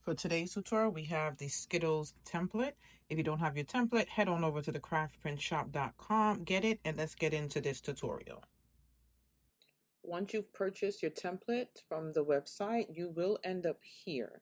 For today's tutorial, we have the Skittles template. If you don't have your template, head on over to the craftprintshop.com, get it, and let's get into this tutorial. Once you've purchased your template from the website, you will end up here.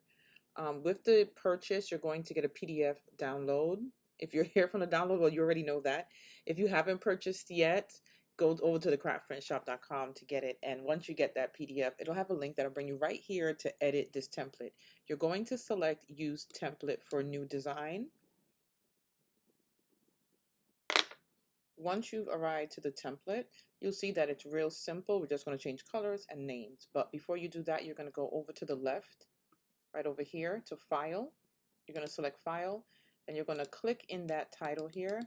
With the purchase, you're going to get a PDF download. If you're here from the download, well, you already know that. If you haven't purchased yet, go over to the craftprintshop.com to get it. And once you get that PDF, it'll have a link that'll bring you right here to edit this template. You're going to select Use Template for New Design. Once you've arrived to the template, you'll see that it's real simple. We're just going to change colors and names. But before you do that, you're going to go over to the left, right over here to File. You're going to select File, and you're going to click in that title here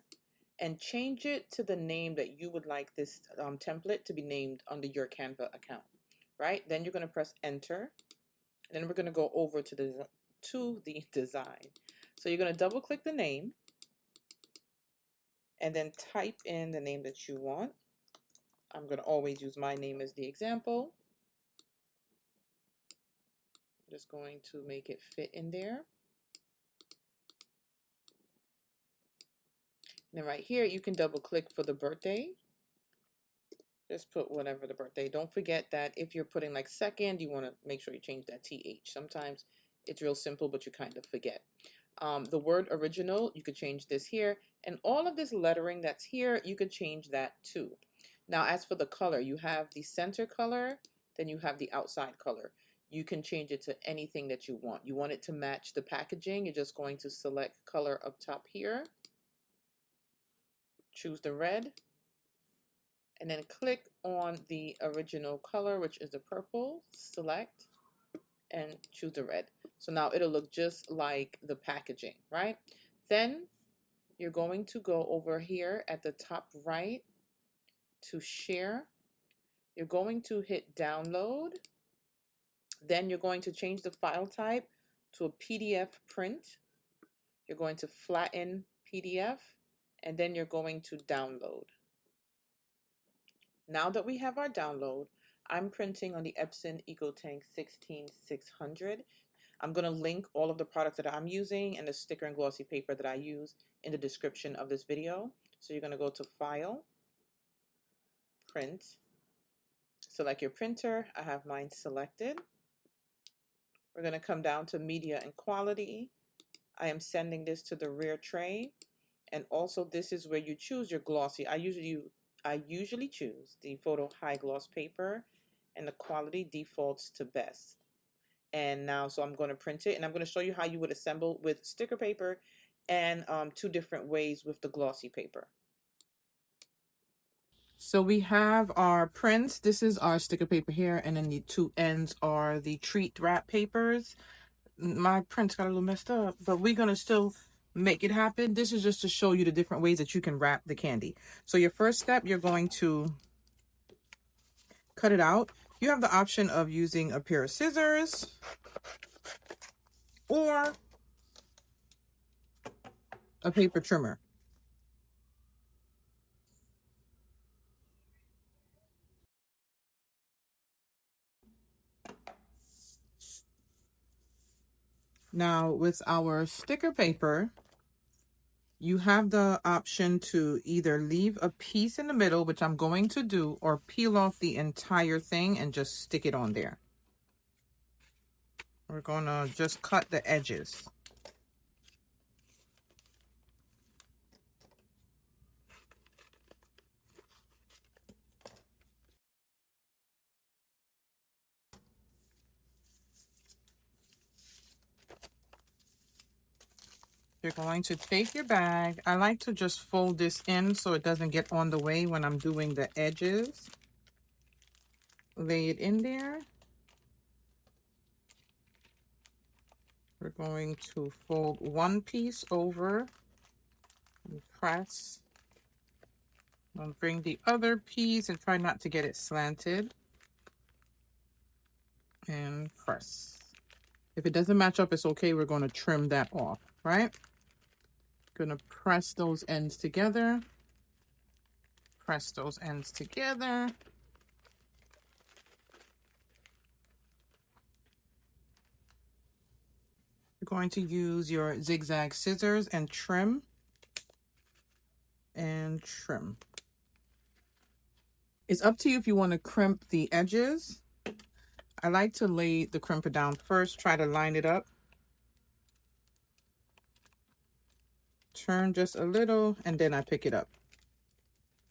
and change it to the name that you would like this template to be named under your Canva account, right? Then you're going to press Enter, and then we're going to go over to the design. So you're going to double click the name and then type in the name that you want. I'm going to always use my name as the example. I'm just going to make it fit in there. And then right here, you can double click for the birthday. Just put whatever the birthday. Don't forget that if you're putting like second, you want to make sure you change that TH. Sometimes it's real simple, but you kind of forget. The word original, you could change this here. And all of this lettering that's here, you could change that too. Now, as for the color, you have the center color, then you have the outside color. You can change it to anything that you want. You want it to match the packaging. You're just going to select color up top here. Choose the red. And then click on the original color, which is the purple. Select and choose the red. So now it'll look just like the packaging, right? Then you're going to go over here at the top right to share. You're going to hit download. Then you're going to change the file type to a PDF print. You're going to flatten PDF, and then you're going to download. Now that we have our download, I'm printing on the Epson EcoTank 16600. I'm going to link all of the products that I'm using and the sticker and glossy paper that I use in the description of this video. So you're going to go to File, Print, select your printer. I have mine selected. We're going to come down to Media and Quality. I am sending this to the rear tray. And also this is where you choose your glossy. I usually choose the photo high gloss paper, and the quality defaults to best. And now, so I'm going to print it, and I'm going to show you how you would assemble with sticker paper and two different ways with the glossy paper. So we have our prints. This is our sticker paper here, and then the two ends are the treat wrap papers. My prints got a little messed up, but we're going to still make it happen. This is just to show you the different ways that you can wrap the candy. So your first step, you're going to cut it out. You have the option of using a pair of scissors or a paper trimmer. Now with our sticker paper, you have the option to either leave a piece in the middle, which I'm going to do, or peel off the entire thing and just stick it on there. We're going to just cut the edges. You're going to take your bag. I like to just fold this in so it doesn't get on the way when I'm doing the edges. Lay it in there. We're going to fold one piece over and press. I'll bring the other piece and try not to get it slanted. And press. If it doesn't match up, it's okay. We're going to trim that off, right? Going to press those ends together. Press those ends together. going to use your zigzag scissors and trim and trim. It's up to you if you want to crimp the edges. I like to lay the crimper down first, try to line it up. Turn just a little, and then I pick it up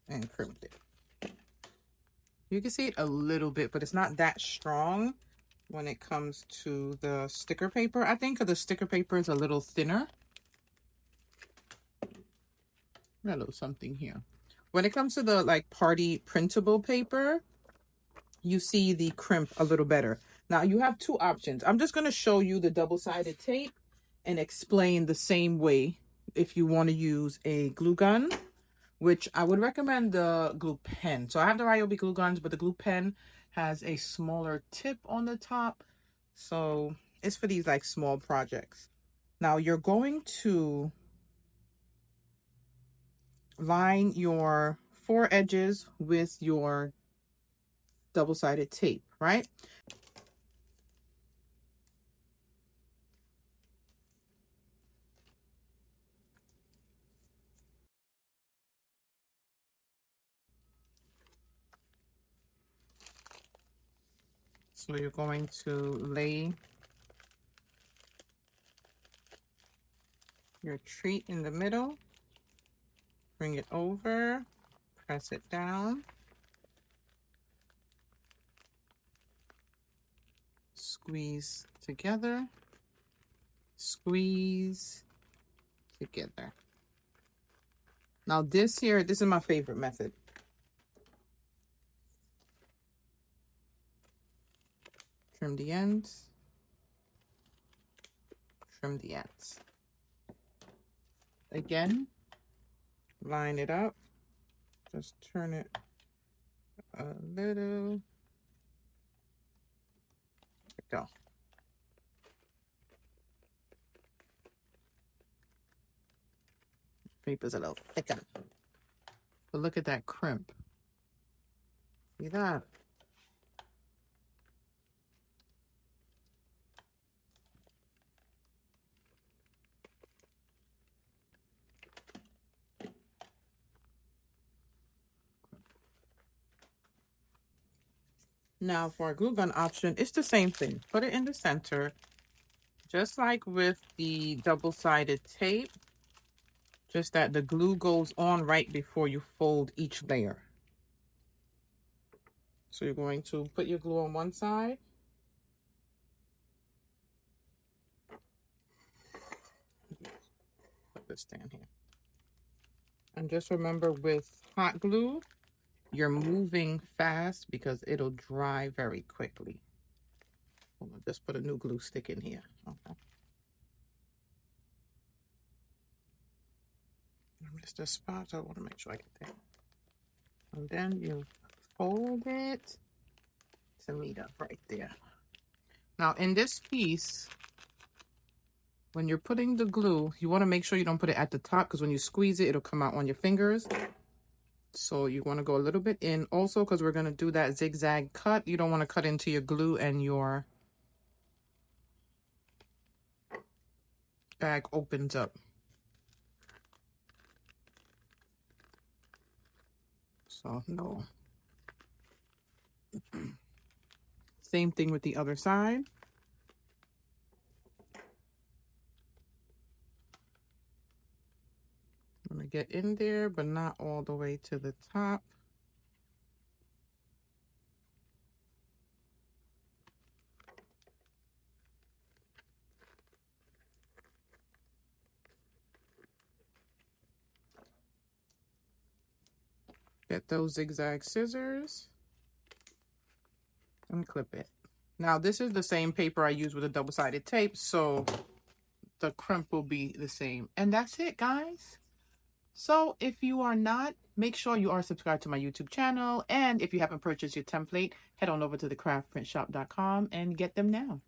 and crimp it. You can see it a little bit, but it's not that strong when it comes to the sticker paper. I think the sticker paper is a little thinner. A little something here. When it comes to the like party printable paper, you see the crimp a little better. Now you have two options. I'm just going to show you the double-sided tape and explain the same way if you want to use a glue gun, which I would recommend the glue pen. So I have the Ryobi glue guns, but the glue pen has a smaller tip on the top. So it's for these like small projects. Now you're going to line your four edges with your double-sided tape, right? So you're going to lay your treat in the middle, bring it over, press it down, squeeze together, squeeze together. Now this here, this is my favorite method. Trim the ends, trim the ends. Again, line it up, just turn it a little. There we go. Paper's a little thicker. But look at that crimp. See that? Now for our glue gun option, it's the same thing. Put it in the center, just like with the double-sided tape, just that the glue goes on right before you fold each layer. So you're going to put your glue on one side. Put this down here. And just remember with hot glue, you're moving fast because it'll dry very quickly. Hold on, just put a new glue stick in here. Okay. I missed a spot, so I want to make sure I get that. And then you fold it to meet up right there. Now in this piece, when you're putting the glue, you want to make sure you don't put it at the top because when you squeeze it, it'll come out on your fingers. So you want to go a little bit in. Also, because we're going to do that zigzag cut, you don't want to cut into your glue and your bag opens up. So no. Same thing with the other side. I'm going to get in there, but not all the way to the top. Get those zigzag scissors and clip it. Now this is the same paper I use with a double-sided tape, so the crimp will be the same. And that's it, guys. So if you are not, make sure you are subscribed to my YouTube channel. And if you haven't purchased your template, head on over to thecraftprintshop.com and get them now.